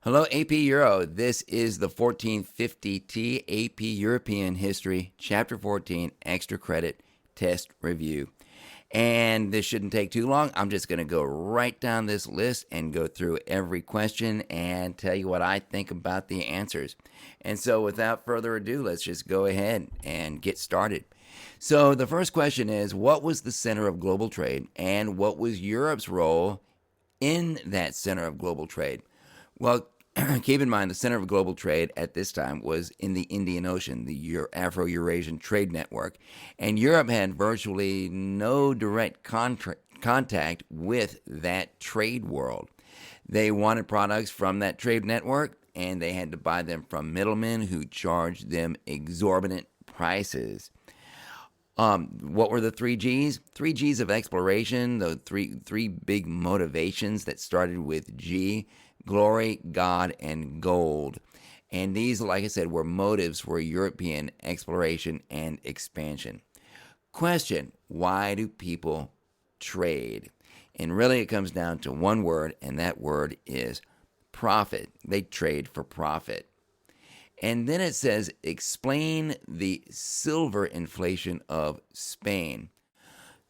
Hello, AP Euro. This is the 1450T AP European History, Chapter 14, Extra Credit Test Review. And this shouldn't take too long. I'm just going to go right down this list and go through every question and tell you what I think about the answers. And so without further ado, let's just go ahead and get started. So the first question is, what was the center of global trade and what was Europe's role in that center of global trade? Well, keep in mind the center of global trade at this time was in the Indian Ocean, the Afro-Eurasian Trade Network, and Europe had virtually no direct contact with that trade world. They wanted products from that trade network, and they had to buy them from middlemen who charged them exorbitant prices. What were the three G's? Three G's of exploration, the three big motivations that started with G: glory, God, and gold. And these, like I said, were motives for European exploration and expansion. Question: why do people trade? And really it comes down to one word, and that word is profit. They trade for profit. And then it says, explain the silver inflation of Spain.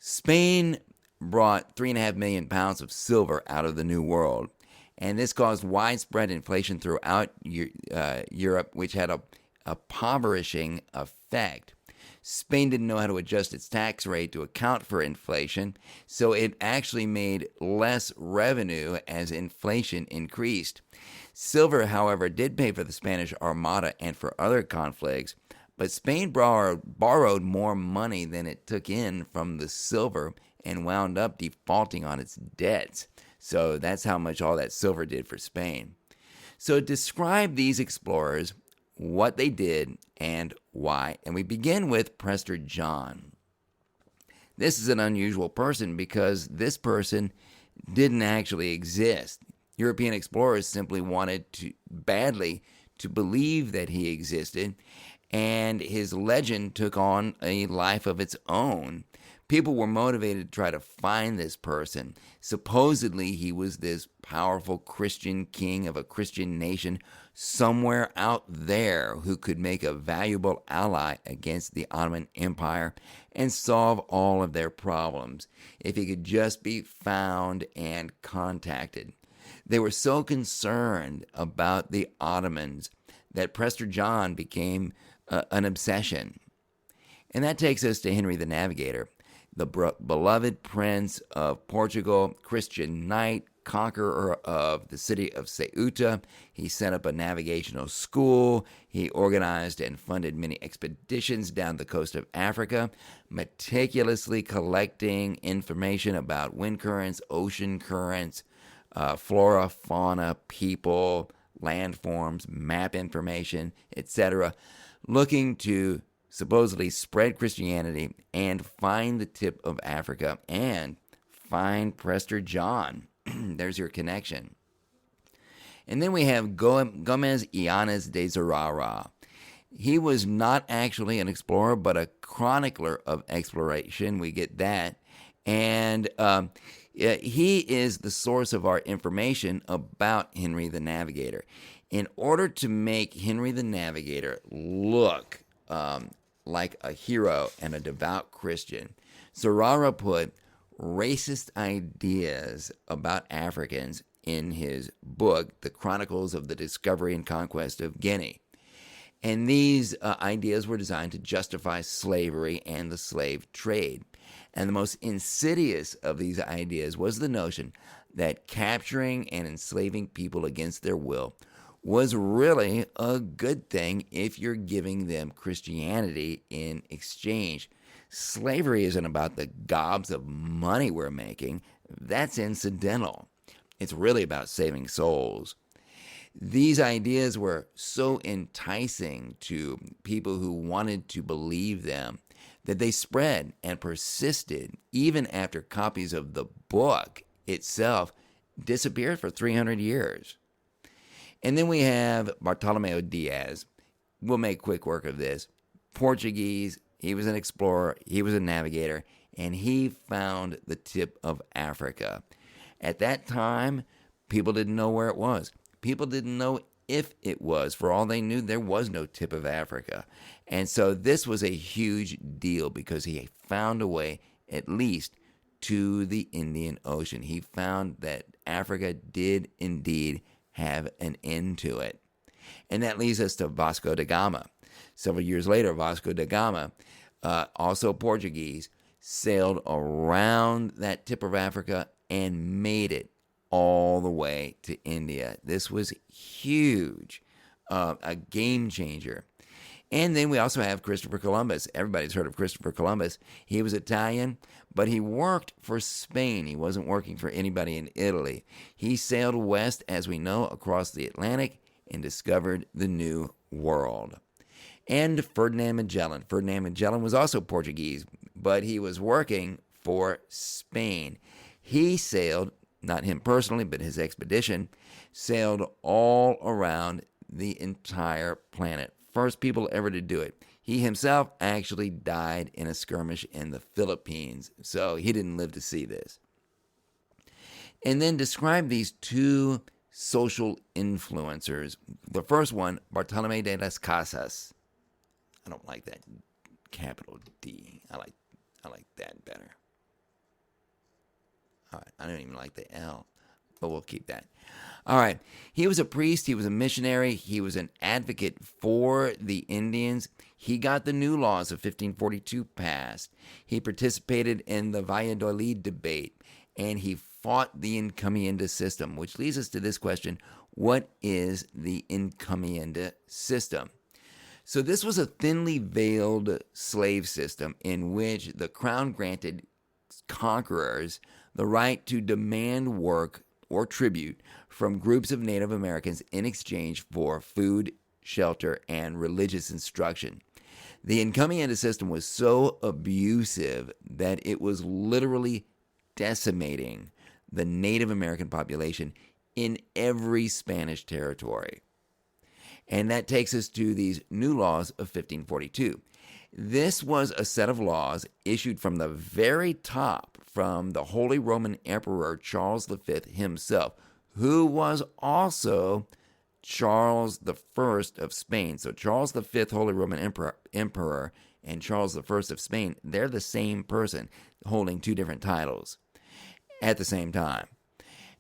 Spain brought 3.5 million pounds of silver out of the New World. And this caused widespread inflation throughout Europe, which had a impoverishing effect. Spain didn't know how to adjust its tax rate to account for inflation, so it actually made less revenue as inflation increased. Silver, however, did pay for the Spanish Armada and for other conflicts, but Spain borrowed more money than it took in from the silver and wound up defaulting on its debts. So that's how much all that silver did for Spain. So describe these explorers, what they did, and why. And we begin with Prester John. This is an unusual person because this person didn't actually exist. European explorers simply wanted badly to believe that he existed, and his legend took on a life of its own. People were motivated to try to find this person. Supposedly, he was this powerful Christian king of a Christian nation somewhere out there who could make a valuable ally against the Ottoman Empire and solve all of their problems if he could just be found and contacted. They were so concerned about the Ottomans that Prester John became an obsession. And that takes us to Henry the Navigator, the beloved prince of Portugal, Christian knight, conqueror of the city of Ceuta. He set up a navigational school. He organized and funded many expeditions down the coast of Africa, meticulously collecting information about wind currents, ocean currents, flora, fauna, people, landforms, map information, etc., looking to supposedly spread Christianity and find the tip of Africa and find Prester John. There's your connection. And then we have Gomez Llanes de Zurara. He was not actually an explorer, but a chronicler of exploration. We get that. And he is the source of our information about Henry the Navigator. In order to make Henry the Navigator look like a hero and a devout Christian, Zurara put racist ideas about Africans in his book, The Chronicles of the Discovery and Conquest of Guinea. And these ideas were designed to justify slavery and the slave trade. And the most insidious of these ideas was the notion that capturing and enslaving people against their will was really a good thing if you're giving them Christianity in exchange. Slavery isn't about the gobs of money we're making. That's incidental. It's really about saving souls. These ideas were so enticing to people who wanted to believe them that they spread and persisted even after copies of the book itself disappeared for 300 years. And then we have Bartolomeo Diaz. We'll make quick work of this. Portuguese. He was an explorer, he was a navigator, and he found the tip of Africa. At that time, people didn't know where it was. People didn't know if it was. For all they knew, there was no tip of Africa. And so this was a huge deal because he found a way, at least, to the Indian Ocean. He found that Africa did indeed have an end to it. And that leads us to Vasco da Gama. Several years later, Vasco da Gama, also Portuguese, sailed around that tip of Africa and made it all the way to India. This was huge, a game changer. And then we also have Christopher Columbus. Everybody's heard of Christopher Columbus. He was Italian, but he worked for Spain. He wasn't working for anybody in Italy. He sailed west, as we know, across the Atlantic and discovered the New World. And Ferdinand Magellan. Ferdinand Magellan was also Portuguese, but he was working for Spain. He sailed, not him personally, but his expedition, sailed all around the entire planet. First people ever to do it. He himself actually died in a skirmish in the Philippines, so he didn't live to see this. And then describe these two social influencers. The first one, Bartolome de las Casas. I don't like that capital D. I like that better. All right, I don't even like the L, but we'll keep that. All right, he was a priest, he was a missionary, he was an advocate for the Indians. He got the new laws of 1542 passed. He participated in the Valladolid debate, and he fought the encomienda system, which leads us to this question: what is the encomienda system? So this was a thinly veiled slave system in which the crown granted conquerors the right to demand work or tribute from groups of Native Americans in exchange for food, shelter, and religious instruction. The encomienda system was so abusive that it was literally decimating the Native American population in every Spanish territory. And that takes us to these new laws of 1542. This was a set of laws issued from the very top from the Holy Roman Emperor Charles V himself, who was also Charles I of Spain. So Charles V, Holy Roman Emperor, and Charles I of Spain, they're the same person holding two different titles at the same time.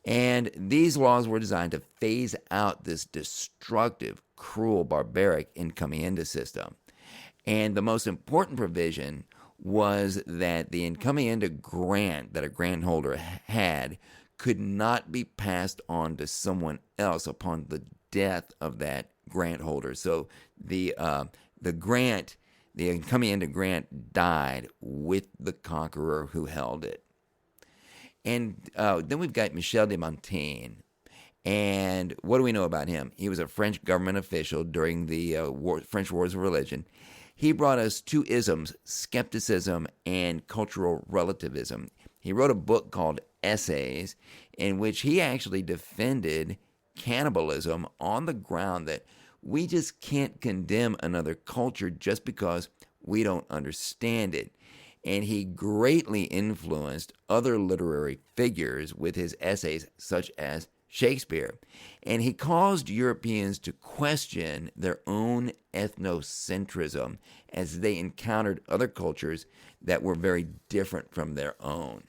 And these laws were designed to phase out this destructive, cruel, barbaric encomienda system. And the most important provision was that the encomienda grant that a grant holder had could not be passed on to someone else upon the death of that grant holder. So the encomienda grant died with the conqueror who held it. And then we've got Michel de Montaigne. And what do we know about him? He was a French government official during the French Wars of Religion. He brought us two isms, skepticism and cultural relativism. He wrote a book called Essays, in which he actually defended cannibalism on the ground that we just can't condemn another culture just because we don't understand it. And he greatly influenced other literary figures with his essays, such as Shakespeare. And he caused Europeans to question their own ethnocentrism as they encountered other cultures that were very different from their own.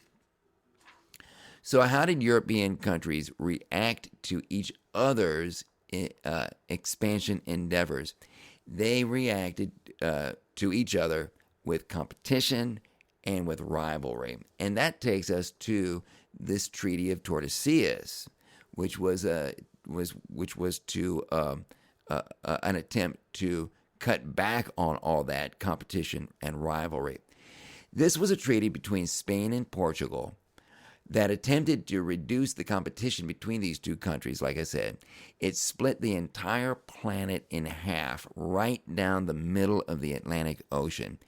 So how did European countries react to each other's expansion endeavors? They reacted to each other with competition and with rivalry. And that takes us to this Treaty of Tordesillas, which was an attempt to cut back on all that competition and rivalry. This was a treaty between Spain and Portugal that attempted to reduce the competition between these two countries. Like I said, it split the entire planet in half, right down the middle of the Atlantic Ocean.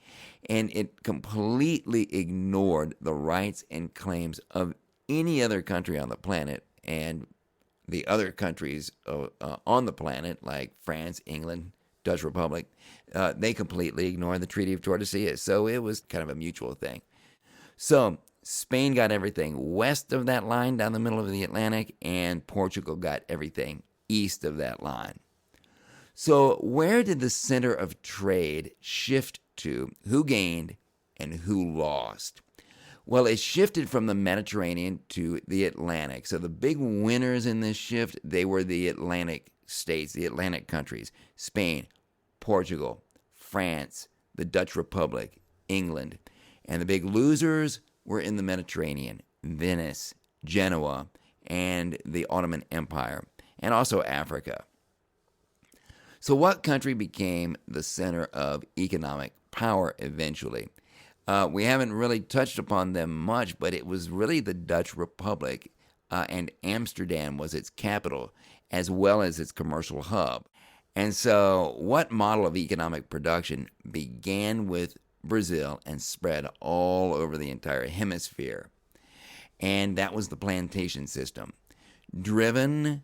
And it completely ignored the rights and claims of any other country on the planet, and the other countries on the planet, like France, England, Dutch Republic, they completely ignored the Treaty of Tordesillas. So it was kind of a mutual thing. So Spain got everything west of that line down the middle of the Atlantic, and Portugal got everything east of that line. So where did the center of trade shift to? Who gained and who lost? Well, it shifted from the Mediterranean to the Atlantic. So the big winners in this shift, they were the Atlantic states, the Atlantic countries: Spain, Portugal, France, the Dutch Republic, England. And the big losers were in the Mediterranean: Venice, Genoa, and the Ottoman Empire, and also Africa. So what country became the center of economic power eventually? We haven't really touched upon them much, but it was really the Dutch Republic, and Amsterdam was its capital, as well as its commercial hub. And so what model of economic production began with Brazil and spread all over the entire hemisphere? And that was the plantation system, driven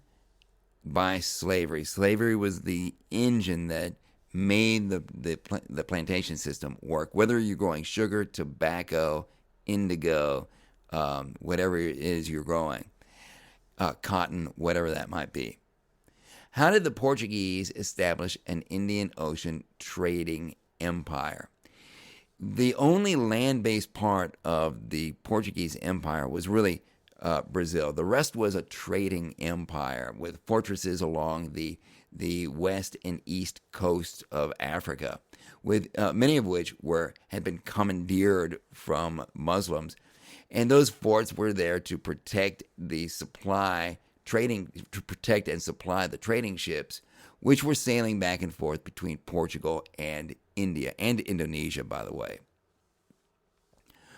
by slavery. Slavery was the engine that made the plantation system work. Whether you're growing sugar, tobacco, indigo, whatever it is you're growing, cotton, whatever that might be. How did the Portuguese establish an Indian Ocean trading empire? The only land-based part of the Portuguese empire was really Brazil. The rest was a trading empire with fortresses along the west and east coast of Africa, with many of which had been commandeered from Muslims, and those forts were there to protect the protect and supply the trading ships, which were sailing back and forth between Portugal and India and Indonesia, by the way.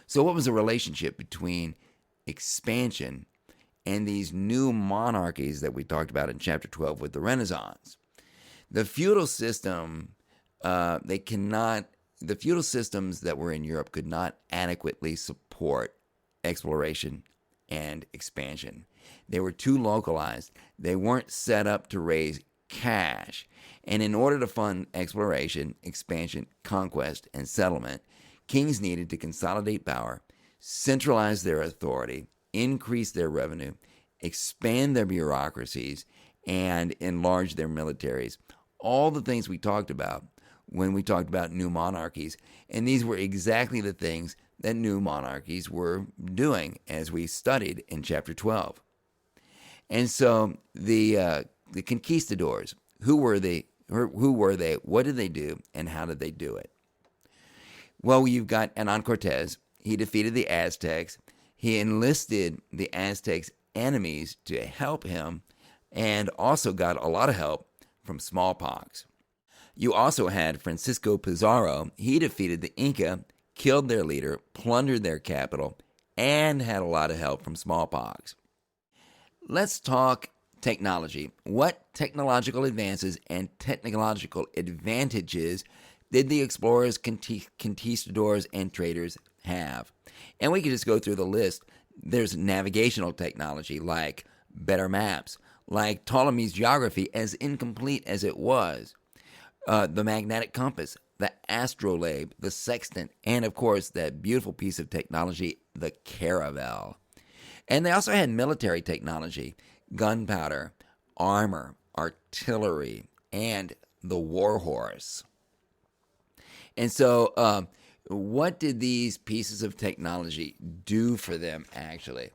So, what was the relationship between expansion and these new monarchies that we talked about in chapter 12 with the Renaissance? The feudal system, the feudal systems that were in Europe could not adequately support exploration and expansion. They were too localized. They weren't set up to raise cash. And in order to fund exploration, expansion, conquest, and settlement, kings needed to consolidate power, centralize their authority, increase their revenue, expand their bureaucracies, and enlarge their militaries. All the things we talked about when we talked about new monarchies. And these were exactly the things that new monarchies were doing as we studied in chapter 12. And so the conquistadors, who were they? What did they do? And how did they do it? Well, you've got Hernán Cortés. He defeated the Aztecs. He enlisted the Aztecs' enemies to help him, and also got a lot of help from smallpox. You also had Francisco Pizarro. He defeated the Inca, killed their leader, plundered their capital, and had a lot of help from smallpox. Let's talk technology. What technological advances and technological advantages did the explorers, conquistadors, and traders have? And we can just go through the list. There's navigational technology like better maps, like Ptolemy's geography, as incomplete as it was, the magnetic compass, the astrolabe, the sextant, and of course that beautiful piece of technology, the caravel. And they also had military technology, gunpowder, armor, artillery, and the war horse. And so what did these pieces of technology do for them actually?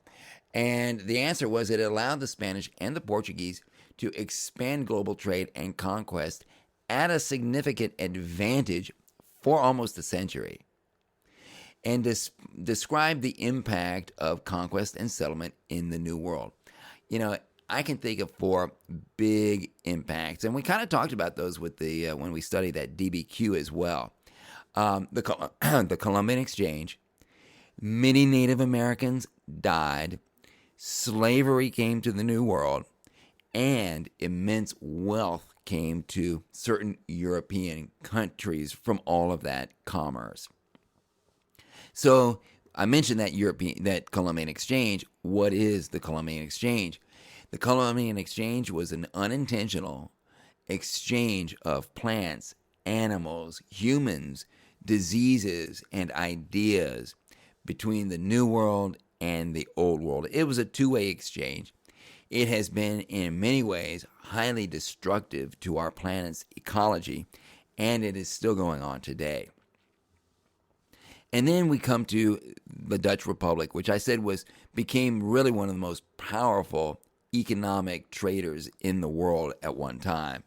And the answer was it allowed the Spanish and the Portuguese to expand global trade and conquest at a significant advantage for almost a century. And describe the impact of conquest and settlement in the New World. I can think of 4 big impacts, and we kind of talked about those with the when we studied that DBQ as well. The Columbian Exchange. Many Native Americans died. Slavery came to the New World, and immense wealth came to certain European countries from all of that commerce. So I mentioned that Columbian Exchange. What is the Columbian Exchange? The Columbian Exchange was an unintentional exchange of plants, animals, humans, diseases, and ideas between the New World and the Old World. It was a two-way exchange. It has been, in many ways, highly destructive to our planet's ecology, and it is still going on today. And then we come to the Dutch Republic, which I said became really one of the most powerful economic traders in the world at one time.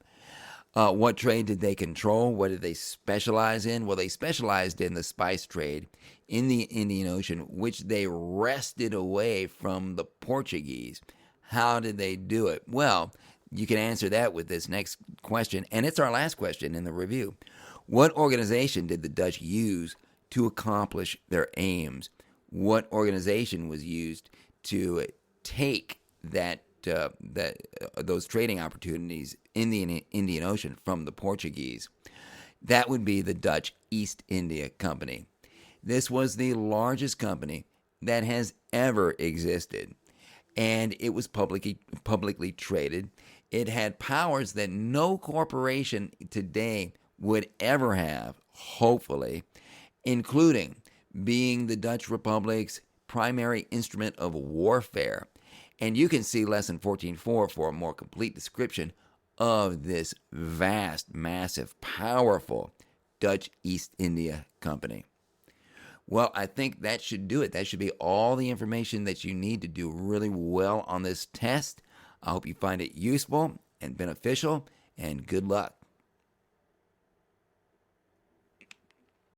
What trade did they control? What did they specialize in? Well, they specialized in the spice trade in the Indian Ocean, which they wrested away from the Portuguese. How did they do it? Well, you can answer that with this next question, and it's our last question in the review. What organization did the Dutch use to accomplish their aims? What organization was used to take those trading opportunities in the Indian Ocean from the Portuguese? That would be the Dutch East India Company. This was the largest company that has ever existed, and it was publicly traded. It had powers that no corporation today would ever have, hopefully, including being the Dutch Republic's primary instrument of warfare. And you can see Lesson 14.4 for a more complete description of this vast, massive, powerful Dutch East India Company. Well, I think that should do it. That should be all the information that you need to do really well on this test. I hope you find it useful and beneficial, and good luck.